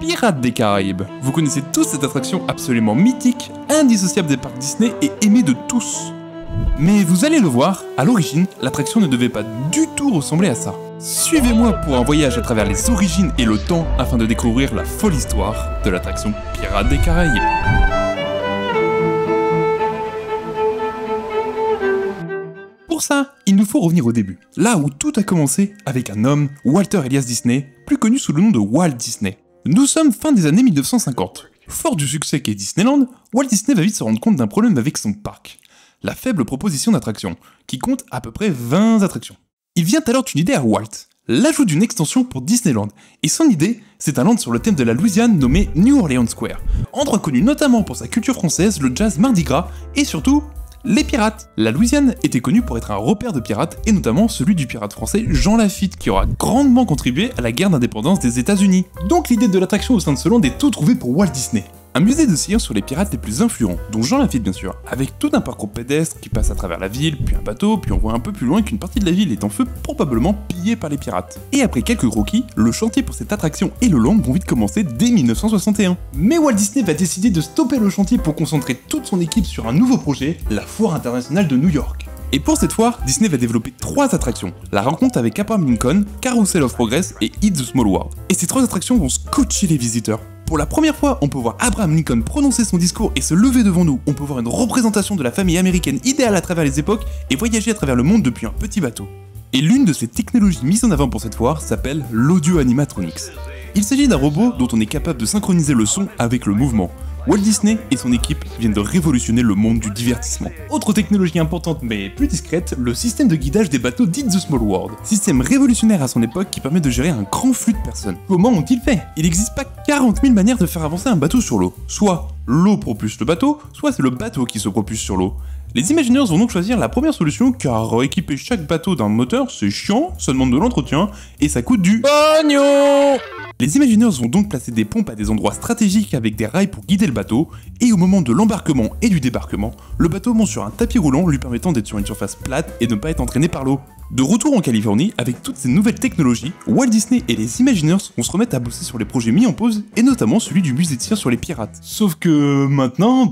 Pirates des Caraïbes. Vous connaissez tous cette attraction absolument mythique, indissociable des parcs Disney et aimée de tous. Mais vous allez le voir, à l'origine, l'attraction ne devait pas du tout ressembler à ça. Suivez-moi pour un voyage à travers les origines et le temps afin de découvrir la folle histoire de l'attraction Pirates des Caraïbes. Pour ça, il nous faut revenir au début, là où tout a commencé avec un homme, Walter Elias Disney, plus connu sous le nom de Walt Disney. Nous sommes fin des années 1950. Fort du succès qu'est Disneyland, Walt Disney va vite se rendre compte d'un problème avec son parc. La faible proposition d'attractions, qui compte à peu près 20 attractions. Il vient alors d'une idée à Walt, l'ajout d'une extension pour Disneyland, et son idée, c'est un land sur le thème de la Louisiane nommé New Orleans Square, endroit connu notamment pour sa culture française, le jazz Mardi Gras, et surtout, les pirates. La Louisiane était connue pour être un repère de pirates, et notamment celui du pirate français Jean Lafitte, qui aura grandement contribué à la guerre d'indépendance des États-Unis. Donc l'idée de l'attraction au sein de ce land est tout trouvée pour Walt Disney. Un musée de science sur les pirates les plus influents, dont Jean Lafitte bien sûr, avec tout un parcours pédestre qui passe à travers la ville, puis un bateau, puis on voit un peu plus loin qu'une partie de la ville est en feu, probablement pillée par les pirates. Et après quelques croquis, le chantier pour cette attraction et le land vont vite commencer dès 1961. Mais Walt Disney va décider de stopper le chantier pour concentrer toute son équipe sur un nouveau projet, la Foire internationale de New York. Et pour cette foire, Disney va développer 3 attractions, la rencontre avec Abraham Lincoln, Carousel of Progress et It's the Small World. Et ces 3 attractions vont scotcher les visiteurs. Pour la première fois, on peut voir Abraham Lincoln prononcer son discours et se lever devant nous. On peut voir une représentation de la famille américaine idéale à travers les époques et voyager à travers le monde depuis un petit bateau. Et l'une de ces technologies mises en avant pour cette foire s'appelle l'Audio Animatronics. Il s'agit d'un robot dont on est capable de synchroniser le son avec le mouvement. Walt Disney et son équipe viennent de révolutionner le monde du divertissement. Autre technologie importante mais plus discrète, le système de guidage des bateaux dit The Small World. Système révolutionnaire à son époque qui permet de gérer un grand flux de personnes. Comment ont-ils fait? Il n'existe pas 40 000 manières de faire avancer un bateau sur l'eau. Soit l'eau propulse le bateau, soit c'est le bateau qui se propulse sur l'eau. Les Imagineers vont donc choisir la première solution car équiper chaque bateau d'un moteur c'est chiant, ça demande de l'entretien et ça coûte du pognon. Les Imagineers vont donc placer des pompes à des endroits stratégiques avec des rails pour guider le bateau, et au moment de l'embarquement et du débarquement, le bateau monte sur un tapis roulant lui permettant d'être sur une surface plate et de ne pas être entraîné par l'eau. De retour en Californie, avec toutes ces nouvelles technologies, Walt Disney et les Imagineers vont se remettre à bosser sur les projets mis en pause, et notamment celui du musée de cire sur les pirates. Sauf que maintenant,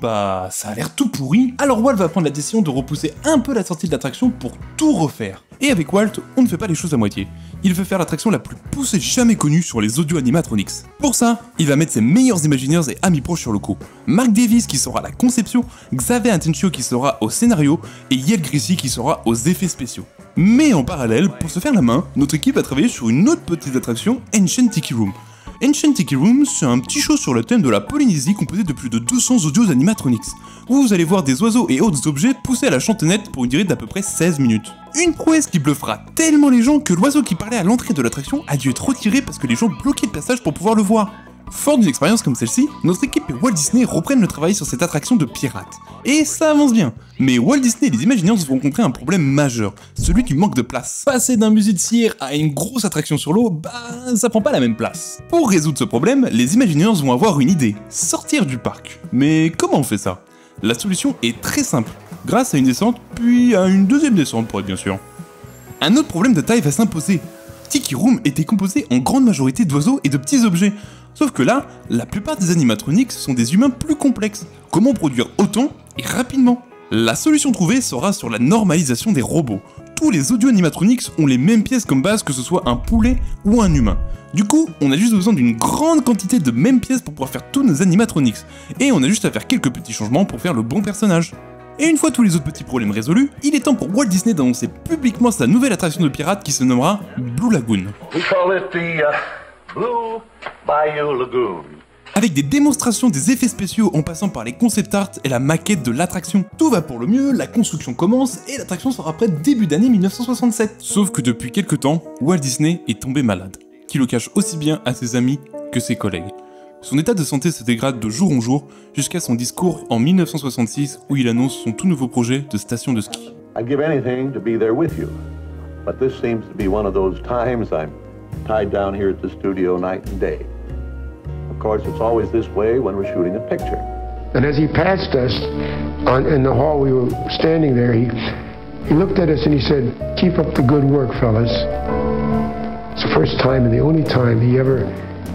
ça a l'air tout pourri, alors Walt va prendre la décision de repousser un peu la sortie de l'attraction pour tout refaire. Et avec Walt, on ne fait pas les choses à moitié. Il veut faire l'attraction la plus poussée jamais connue sur les audio animatronics. Pour ça, il va mettre ses meilleurs Imagineers et amis proches sur le coup. Mark Davis qui sera à la conception, Xavier Atencio qui sera au scénario, et Yale Grissy qui sera aux effets spéciaux. Mais en parallèle, pour se faire la main, notre équipe a travaillé sur une autre petite attraction, Ancient Tiki Room. Ancient Tiki Room, c'est un petit show sur le thème de la Polynésie composé de plus de 200 audios animatronics, où vous allez voir des oiseaux et autres objets poussés à la chantenette pour une durée d'à peu près 16 minutes. Une prouesse qui bluffera tellement les gens que l'oiseau qui parlait à l'entrée de l'attraction a dû être retiré parce que les gens bloquaient le passage pour pouvoir le voir. Fort d'une expérience comme celle-ci, notre équipe et Walt Disney reprennent le travail sur cette attraction de pirates. Et ça avance bien. Mais Walt Disney et les Imagineers vont rencontrer un problème majeur, celui du manque de place. Passer d'un musée de cire à une grosse attraction sur l'eau, ça prend pas la même place. Pour résoudre ce problème, les Imagineers vont avoir une idée, sortir du parc. Mais comment on fait ça? La solution est très simple, grâce à une descente, puis à une deuxième descente pour être bien sûr. Un autre problème de taille va s'imposer. Tiki Room était composé en grande majorité d'oiseaux et de petits objets. Sauf que là, la plupart des animatronics sont des humains plus complexes. Comment produire autant et rapidement? La solution trouvée sera sur la normalisation des robots. Tous les audio animatronics ont les mêmes pièces comme base que ce soit un poulet ou un humain. Du coup, on a juste besoin d'une grande quantité de mêmes pièces pour pouvoir faire tous nos animatronics. Et on a juste à faire quelques petits changements pour faire le bon personnage. Et une fois tous les autres petits problèmes résolus, il est temps pour Walt Disney d'annoncer publiquement sa nouvelle attraction de pirates qui se nommera Blue Lagoon. We call it the Blue Bayou Lagoon. Avec des démonstrations des effets spéciaux en passant par les concept art et la maquette de l'attraction. Tout va pour le mieux, la construction commence et l'attraction sera prête début d'année 1967. Sauf que depuis quelques temps, Walt Disney est tombé malade, qui le cache aussi bien à ses amis que ses collègues. Son état de santé se dégrade de jour en jour jusqu'à son discours en 1966 où il annonce son tout nouveau projet de station de ski. I'd give anything to be there with you, but this seems to be one of those times I'm tied down here at the studio night and day. Of course, it's always this way when we're shooting a picture. And as he passed us in the hall, we were standing there, he looked at us and he said, "Keep up the good work, fellas." It's the first time and the only time he ever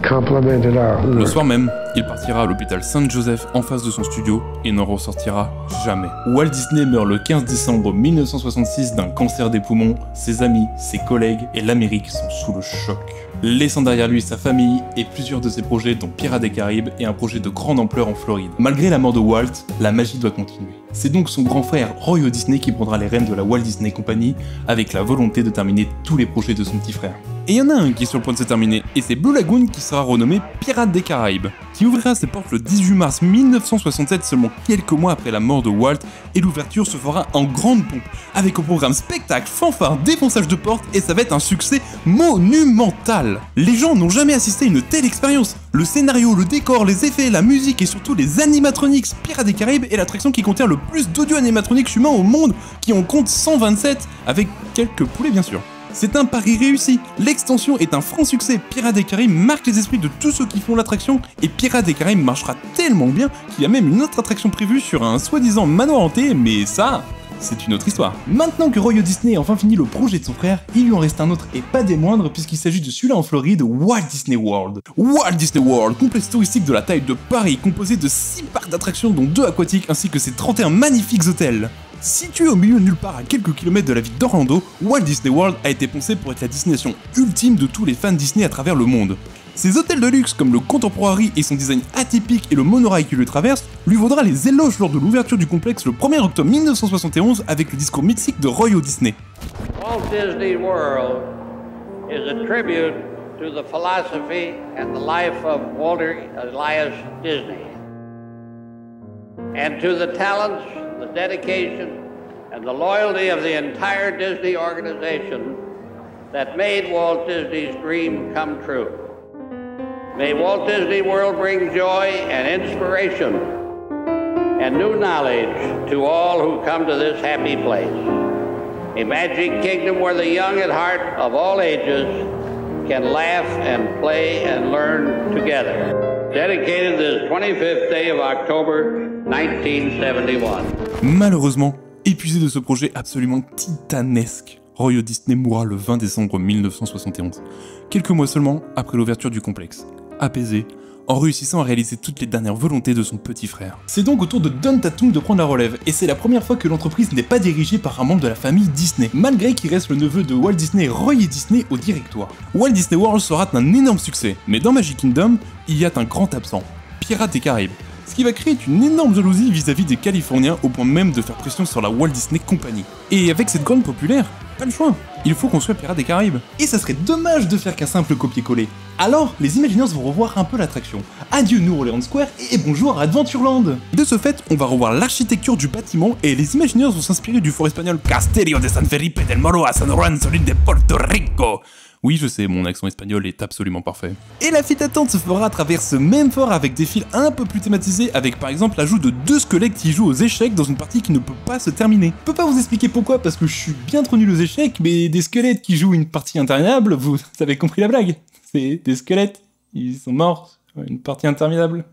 complimented our Le work. soir même, il partira à l'hôpital Saint-Joseph en face de son studio et n'en ressortira jamais. Walt Disney meurt le 15 décembre 1966 d'un cancer des poumons, ses amis, ses collègues et l'Amérique sont sous le choc, laissant derrière lui sa famille et plusieurs de ses projets dont Pirates des Caraïbes et un projet de grande ampleur en Floride. Malgré la mort de Walt, la magie doit continuer. C'est donc son grand frère Roy Disney qui prendra les rênes de la Walt Disney Company avec la volonté de terminer tous les projets de son petit frère. Et il y en a un qui est sur le point de se terminer, et c'est Blue Lagoon qui sera renommé Pirates des Caraïbes, qui ouvrira ses portes le 18 mars 1967, seulement quelques mois après la mort de Walt, et l'ouverture se fera en grande pompe, avec au programme spectacle, fanfare, défonçage de portes, et ça va être un succès monumental. Les gens n'ont jamais assisté à une telle expérience. Le scénario, le décor, les effets, la musique et surtout les animatronics, Pirates des Caraïbes est l'attraction qui contient le plus d'audio animatronics humains au monde, qui en compte 127, avec quelques poulets bien sûr. C'est un pari réussi, l'extension est un franc succès, Pirates des Caraïbes marque les esprits de tous ceux qui font l'attraction, et Pirates des Caraïbes marchera tellement bien qu'il y a même une autre attraction prévue sur un soi-disant manoir hanté, mais ça, c'est une autre histoire. Maintenant que Roy Disney a enfin fini le projet de son frère, il lui en reste un autre et pas des moindres puisqu'il s'agit de celui-là en Floride, Walt Disney World. Walt Disney World, complexe touristique de la taille de Paris, composé de 6 parcs d'attractions dont 2 aquatiques ainsi que ses 31 magnifiques hôtels. Situé au milieu de nulle part à quelques kilomètres de la ville d'Orlando, Walt Disney World a été pensé pour être la destination ultime de tous les fans Disney à travers le monde. Ses hôtels de luxe comme le Contemporary et son design atypique et le monorail qui le traverse lui vaudra les éloges lors de l'ouverture du complexe le 1er octobre 1971 avec le discours mythique de Roy Disney. Walt Disney World is a tribute to the philosophy and the life of Walter Elias Disney, and to the talents, the dedication, and the loyalty of the entire Disney organization that made Walt Disney's dream come true. May Walt Disney World bring joy and inspiration and new knowledge to all who come to this happy place. A magic kingdom where the young at heart of all ages can laugh and play and learn together. Dedicated this 25th day of October 1971. Malheureusement, épuisé de ce projet absolument titanesque, Roy Disney mourra le 20 décembre 1971, quelques mois seulement après l'ouverture du complexe, apaisé, en réussissant à réaliser toutes les dernières volontés de son petit frère. C'est donc au tour de Don Tatum de prendre la relève, et c'est la première fois que l'entreprise n'est pas dirigée par un membre de la famille Disney, malgré qu'il reste le neveu de Walt Disney, Roy Disney, au directoire. Walt Disney World sera un énorme succès, mais dans Magic Kingdom, il y a un grand absent, Pirates des Caraïbes. Ce qui va créer une énorme jalousie vis-à-vis des Californiens au point même de faire pression sur la Walt Disney Company. Et avec cette grande populaire, pas le choix, il faut qu'on soit Pirates des Caraïbes. Et ça serait dommage de faire qu'un simple copier-coller. Alors, les Imagineers vont revoir un peu l'attraction. Adieu New Orleans Square et bonjour à Adventureland. De ce fait, on va revoir l'architecture du bâtiment et les Imagineers vont s'inspirer du fort espagnol Castillo de San Felipe del Moro a San Juan sur l'île de Porto Rico. Oui, je sais, mon accent espagnol est absolument parfait. Et la file d'attente se fera à travers ce même fort avec des files un peu plus thématisées, avec par exemple l'ajout de 2 squelettes qui jouent aux échecs dans une partie qui ne peut pas se terminer. Je peux pas vous expliquer pourquoi, parce que je suis bien trop nul aux échecs, mais des squelettes qui jouent une partie interminable, vous avez compris la blague. C'est des squelettes, ils sont morts, une partie interminable.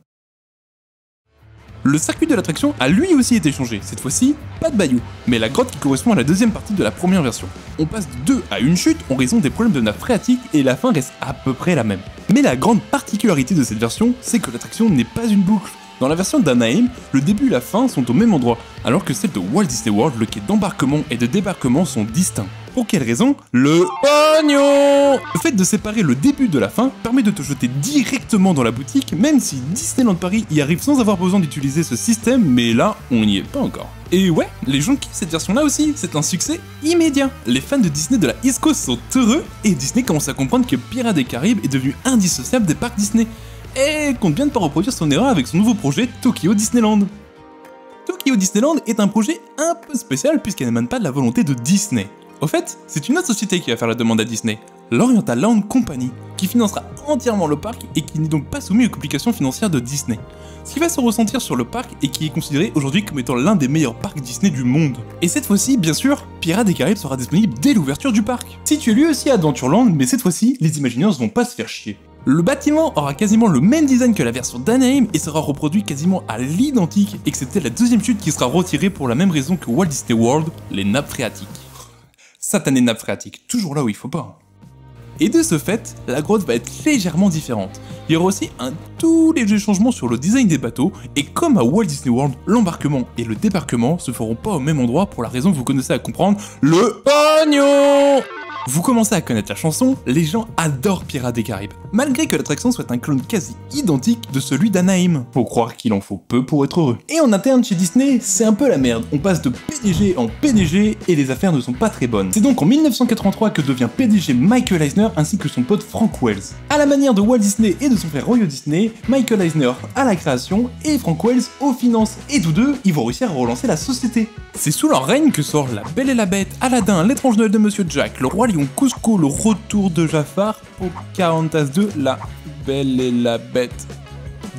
Le circuit de l'attraction a lui aussi été changé, cette fois-ci, pas de bayou, mais la grotte qui correspond à la deuxième partie de la première version. On passe de 2 à une chute en raison des problèmes de nappe phréatique et la fin reste à peu près la même. Mais la grande particularité de cette version, c'est que l'attraction n'est pas une boucle. Dans la version d'Anaheim, le début et la fin sont au même endroit, alors que celle de Walt Disney World, le quai d'embarquement et de débarquement sont distincts. Pour quelle raison? Le pognon! Le fait de séparer le début de la fin permet de te jeter directement dans la boutique, même si Disneyland Paris y arrive sans avoir besoin d'utiliser ce système, mais là, on n'y est pas encore. Et ouais, les gens kiffent cette version-là aussi, c'est un succès immédiat. Les fans de Disney de la East Coast sont heureux, et Disney commence à comprendre que Pirates des Caraïbes est devenu indissociable des parcs Disney. Et compte bien ne pas reproduire son erreur avec son nouveau projet Tokyo Disneyland. Tokyo Disneyland est un projet un peu spécial puisqu'elle n'émane pas de la volonté de Disney. Au fait, c'est une autre société qui va faire la demande à Disney, l'Oriental Land Company, qui financera entièrement le parc et qui n'est donc pas soumis aux complications financières de Disney. Ce qui va se ressentir sur le parc et qui est considéré aujourd'hui comme étant l'un des meilleurs parcs Disney du monde. Et cette fois-ci, bien sûr, Pirates des Caraïbes sera disponible dès l'ouverture du parc. Situé lui aussi à Adventureland, mais cette fois-ci, les Imagineers vont pas se faire chier. Le bâtiment aura quasiment le même design que la version d'Anaheim et sera reproduit quasiment à l'identique, excepté la deuxième chute qui sera retirée pour la même raison que Walt Disney World, les nappes phréatiques. Satanées nappes phréatiques, toujours là où il faut pas. Et de ce fait, la grotte va être légèrement différente. Il y aura aussi un tout léger changement sur le design des bateaux, et comme à Walt Disney World, l'embarquement et le débarquement se feront pas au même endroit pour la raison que vous connaissez à comprendre, le pognon. Vous commencez à connaître la chanson, les gens adorent Pirates des Caraïbes, malgré que l'attraction soit un clone quasi identique de celui d'Anaheim. Faut croire qu'il en faut peu pour être heureux. Et en interne chez Disney, c'est un peu la merde, on passe de PDG en PDG et les affaires ne sont pas très bonnes. C'est donc en 1983 que devient PDG Michael Eisner ainsi que son pote Frank Wells. À la manière de Walt Disney et de son frère Roy Disney, Michael Eisner à la création et Frank Wells aux finances, et tous deux, ils vont réussir à relancer la société. C'est sous leur règne que sort La Belle et la Bête, Aladdin, L'étrange Noël de Monsieur Jack, Le Roi Lion, Cusco, Le Retour de Jafar, Pocahontas 2, La Belle et la Bête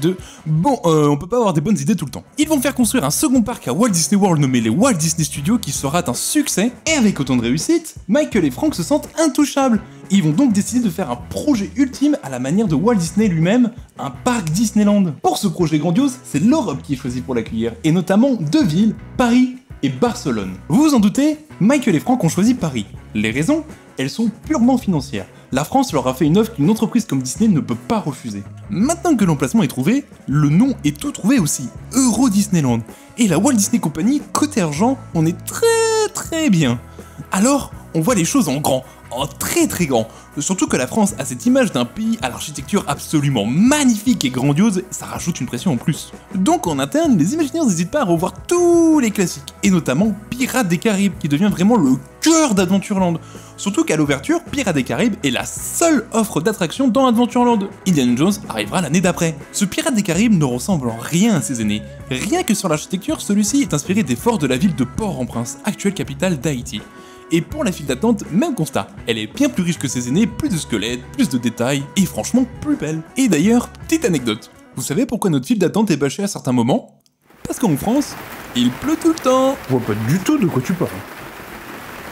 2. Bon, on peut pas avoir des bonnes idées tout le temps. Ils vont faire construire un second parc à Walt Disney World nommé les Walt Disney Studios qui sera un succès, et avec autant de réussite, Michael et Frank se sentent intouchables. Ils vont donc décider de faire un projet ultime à la manière de Walt Disney lui-même, un parc Disneyland. Pour ce projet grandiose, c'est l'Europe qui est choisie pour l'accueillir, et notamment deux villes, Paris et Barcelone. Vous vous en doutez, Michael et Frank ont choisi Paris. Les raisons, elles sont purement financières. La France leur a fait une offre qu'une entreprise comme Disney ne peut pas refuser. Maintenant que l'emplacement est trouvé, le nom est tout trouvé aussi, Euro Disneyland. Et la Walt Disney Company, côté argent, on est très bien. Alors, on voit les choses en grand, en très grand. Surtout que la France a cette image d'un pays à l'architecture absolument magnifique et grandiose, ça rajoute une pression en plus. Donc en interne, les imaginaires n'hésitent pas à revoir tous les classiques, et notamment Pirates des Caraïbes, qui devient vraiment le cœur d'Adventureland. Surtout qu'à l'ouverture, Pirates des Caraïbes est la seule offre d'attraction dans Adventureland. Indiana Jones arrivera l'année d'après. Ce Pirates des Caraïbes ne ressemble en rien à ses aînés. Rien que sur l'architecture, celui-ci est inspiré des forts de la ville de Port-au-Prince, actuelle capitale d'Haïti. Et pour la file d'attente, même constat, elle est bien plus riche que ses aînés, plus de squelettes, plus de détails, et franchement plus belle. Et d'ailleurs, petite anecdote, vous savez pourquoi notre file d'attente est bâchée à certains moments? Parce qu'en France, il pleut tout le temps. Je vois pas du tout de quoi tu parles.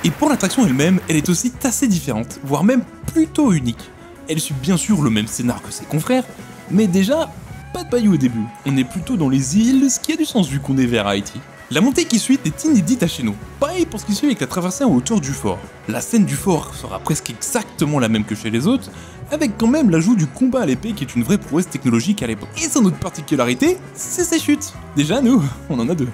Et pour l'attraction elle-même, elle est aussi assez différente, voire même plutôt unique. Elle suit bien sûr le même scénar que ses confrères, mais déjà, pas de bayou au début. On est plutôt dans les îles, ce qui a du sens vu qu'on est vers Haïti. La montée qui suit est inédite à chez nous. Pareil pour ce qui suit avec la traversée en hauteur du fort. La scène du fort sera presque exactement la même que chez les autres, avec quand même l'ajout du combat à l'épée qui est une vraie prouesse technologique à l'époque. Et son autre particularité, c'est ses chutes. Déjà nous, on en a deux.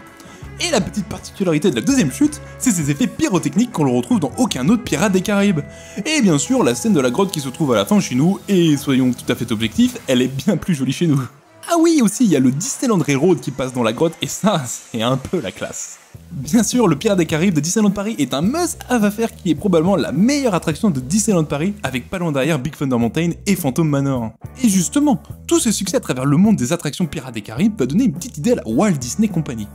Et la petite particularité de la deuxième chute, c'est ses effets pyrotechniques qu'on le retrouve dans aucun autre Pirate des Caraïbes. Et bien sûr, la scène de la grotte qui se trouve à la fin chez nous, et soyons tout à fait objectifs, elle est bien plus jolie chez nous. Ah oui, aussi, il y a le Disneyland Railroad qui passe dans la grotte, et ça, c'est un peu la classe. Bien sûr, le Pirates des Caraïbes de Disneyland Paris est un must-have à faire qui est probablement la meilleure attraction de Disneyland Paris, avec pas loin derrière Big Thunder Mountain et Phantom Manor. Et justement, tout ce succès à travers le monde des attractions Pirates des Caraïbes va donner une petite idée à la Walt Disney Company.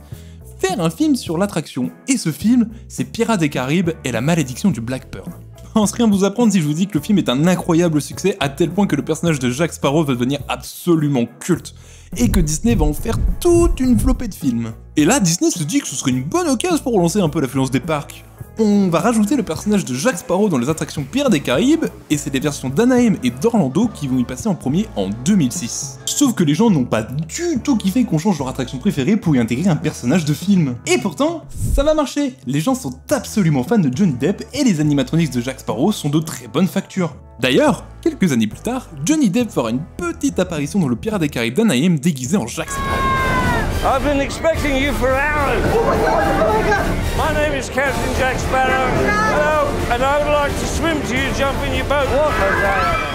Faire un film sur l'attraction, et ce film, c'est Pirates des Caraïbes et la malédiction du Black Pearl. Je pense rien vous apprendre si je vous dis que le film est un incroyable succès à tel point que le personnage de Jack Sparrow va devenir absolument culte, et que Disney va en faire toute une flopée de films. Et là, Disney se dit que ce serait une bonne occasion pour relancer un peu l'affluence des parcs. On va rajouter le personnage de Jack Sparrow dans les attractions Pirates des Caraïbes, et c'est les versions d'Anaheim et d'Orlando qui vont y passer en premier en 2006. Sauf que les gens n'ont pas du tout kiffé qu'on change leur attraction préférée pour y intégrer un personnage de film. Et pourtant, ça va marcher. Les gens sont absolument fans de Johnny Depp et les animatronics de Jack Sparrow sont de très bonne facture. D'ailleurs, quelques années plus tard, Johnny Depp fera une petite apparition dans le Pirates des Caraïbes d'Anaheim déguisé en Jack Sparrow. I've been expecting you for hours. Oh my God, oh my God. My name is Captain Jack Sparrow. Hello, and I would like to swim to you, jump in your boat.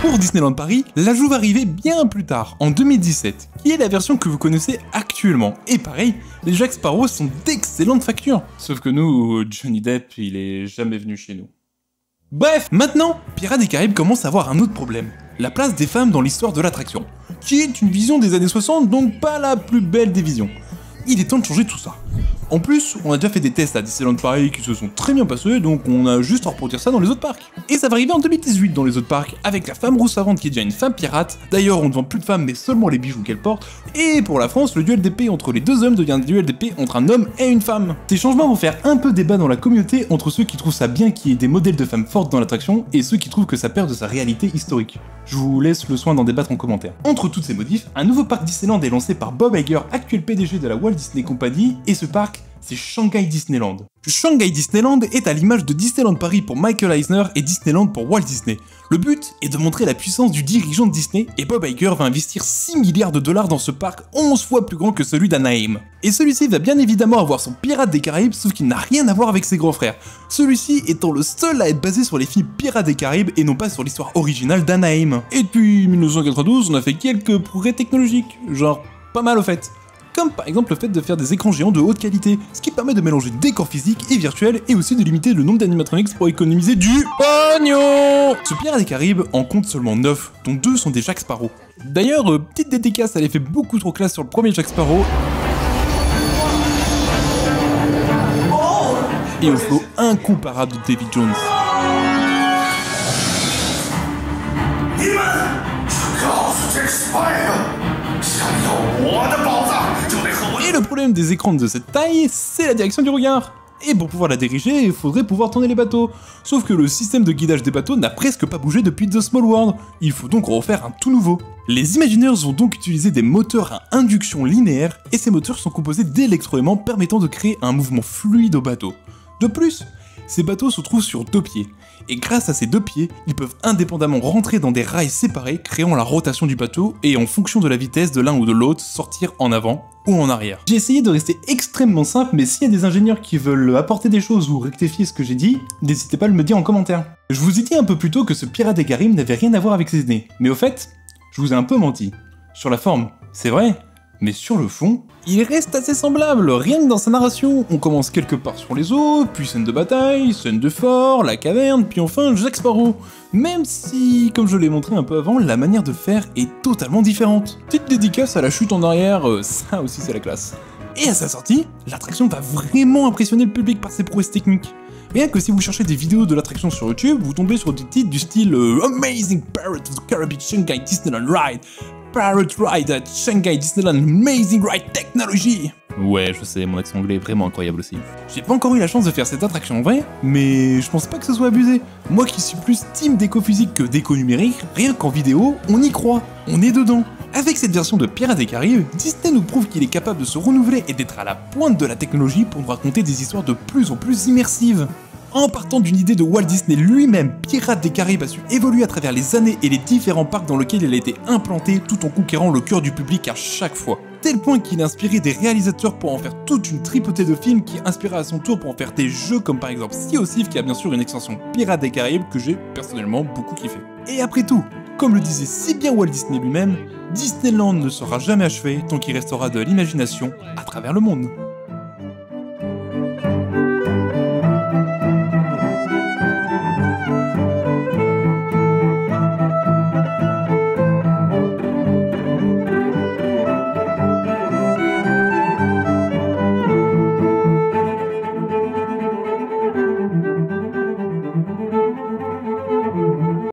Pour Disneyland Paris, l'ajout va arriver bien plus tard, en 2017, qui est la version que vous connaissez actuellement. Et pareil, les Jack Sparrow sont d'excellentes factures. Sauf que nous, Johnny Depp, il est jamais venu chez nous. Bref, maintenant, Pirates des Caraïbes commence à avoir un autre problème. La place des femmes dans l'histoire de l'attraction, qui est une vision des années 60, donc pas la plus belle des visions. Il est temps de changer tout ça. En plus, on a déjà fait des tests à Disneyland Paris qui se sont très bien passés, donc on a juste à reproduire ça dans les autres parcs. Et ça va arriver en 2018 dans les autres parcs, avec la femme rousse savante qui est déjà une femme pirate. D'ailleurs, on ne vend plus de femmes, mais seulement les bijoux qu'elle porte. Et pour la France, le duel d'épée entre les deux hommes devient un duel d'épée entre un homme et une femme. Ces changements vont faire un peu débat dans la communauté entre ceux qui trouvent ça bien qu'il y ait des modèles de femmes fortes dans l'attraction, et ceux qui trouvent que ça perd de sa réalité historique. Je vous laisse le soin d'en débattre en commentaire. Entre toutes ces modifs, un nouveau parc Disneyland est lancé par Bob Iger, actuel PDG de la Walt Disney Company, et ce parc, parc, c'est Shanghai Disneyland. Shanghai Disneyland est à l'image de Disneyland Paris pour Michael Eisner et Disneyland pour Walt Disney. Le but est de montrer la puissance du dirigeant de Disney et Bob Iger va investir 6 milliards de dollars dans ce parc 11 fois plus grand que celui d'Anaheim. Et celui-ci va bien évidemment avoir son Pirates des Caraïbes sauf qu'il n'a rien à voir avec ses grands frères. Celui-ci étant le seul à être basé sur les films Pirates des Caraïbes et non pas sur l'histoire originale d'Anaheim. Et depuis 1992, on a fait quelques progrès technologiques, genre pas mal au fait. Comme par exemple le fait de faire des écrans géants de haute qualité, ce qui permet de mélanger décors physiques et virtuels et aussi de limiter le nombre d'animatronics pour économiser du pognon. Ce Pirates des Caraïbes en compte seulement 9, dont 2 sont des Jack Sparrow. D'ailleurs, petite dédicace à l'effet beaucoup trop classe sur le premier Jack Sparrow et au flow incomparable de Davy Jones. Et le problème des écrans de cette taille, c'est la direction du regard. Et pour pouvoir la diriger, il faudrait pouvoir tourner les bateaux. Sauf que le système de guidage des bateaux n'a presque pas bougé depuis The Small World. Il faut donc refaire un tout nouveau. Les Imagineers ont donc utilisé des moteurs à induction linéaire, et ces moteurs sont composés d'électroaimants permettant de créer un mouvement fluide au bateau. De plus, ces bateaux se trouvent sur 2 pieds, et grâce à ces 2 pieds, ils peuvent indépendamment rentrer dans des rails séparés, créant la rotation du bateau, et en fonction de la vitesse de l'un ou de l'autre, sortir en avant ou en arrière. J'ai essayé de rester extrêmement simple, mais s'il y a des ingénieurs qui veulent apporter des choses ou rectifier ce que j'ai dit, n'hésitez pas à me le dire en commentaire. Je vous ai dit un peu plus tôt que ce Pirates des Caraïbes n'avait rien à voir avec ses aînés, mais au fait, je vous ai un peu menti. Sur la forme, c'est vrai, mais sur le fond, il reste assez semblable, rien que dans sa narration. On commence quelque part sur les eaux, puis scène de bataille, scène de fort, la caverne, puis enfin Jack Sparrow. Même si, comme je l'ai montré un peu avant, la manière de faire est totalement différente. Petite dédicace à la chute en arrière, ça aussi c'est la classe. Et à sa sortie, l'attraction va vraiment impressionner le public par ses prouesses techniques. Rien que si vous cherchez des vidéos de l'attraction sur YouTube, vous tombez sur des titres du style Amazing Pirates of the Caribbean Shanghai Disneyland Ride, Pirate Ride at Shanghai Disneyland Amazing Ride Technology. Ouais, je sais, mon accent anglais est vraiment incroyable aussi. J'ai pas encore eu la chance de faire cette attraction en vrai, mais je pense pas que ce soit abusé. Moi qui suis plus team déco-physique que déco-numérique, rien qu'en vidéo, on y croit, on est dedans. Avec cette version de Pirates des Caraïbes, Disney nous prouve qu'il est capable de se renouveler et d'être à la pointe de la technologie pour nous raconter des histoires de plus en plus immersives. En partant d'une idée de Walt Disney lui-même, Pirates des Caraïbes a su évoluer à travers les années et les différents parcs dans lesquels il a été implanté tout en conquérant le cœur du public à chaque fois. Tel point qu'il a inspiré des réalisateurs pour en faire toute une tripotée de films qui inspira à son tour pour en faire des jeux comme par exemple Sea of Thieves qui a bien sûr une extension Pirates des Caraïbes que j'ai personnellement beaucoup kiffé. Et après tout, comme le disait si bien Walt Disney lui-même, Disneyland ne sera jamais achevé tant qu'il restera de l'imagination à travers le monde.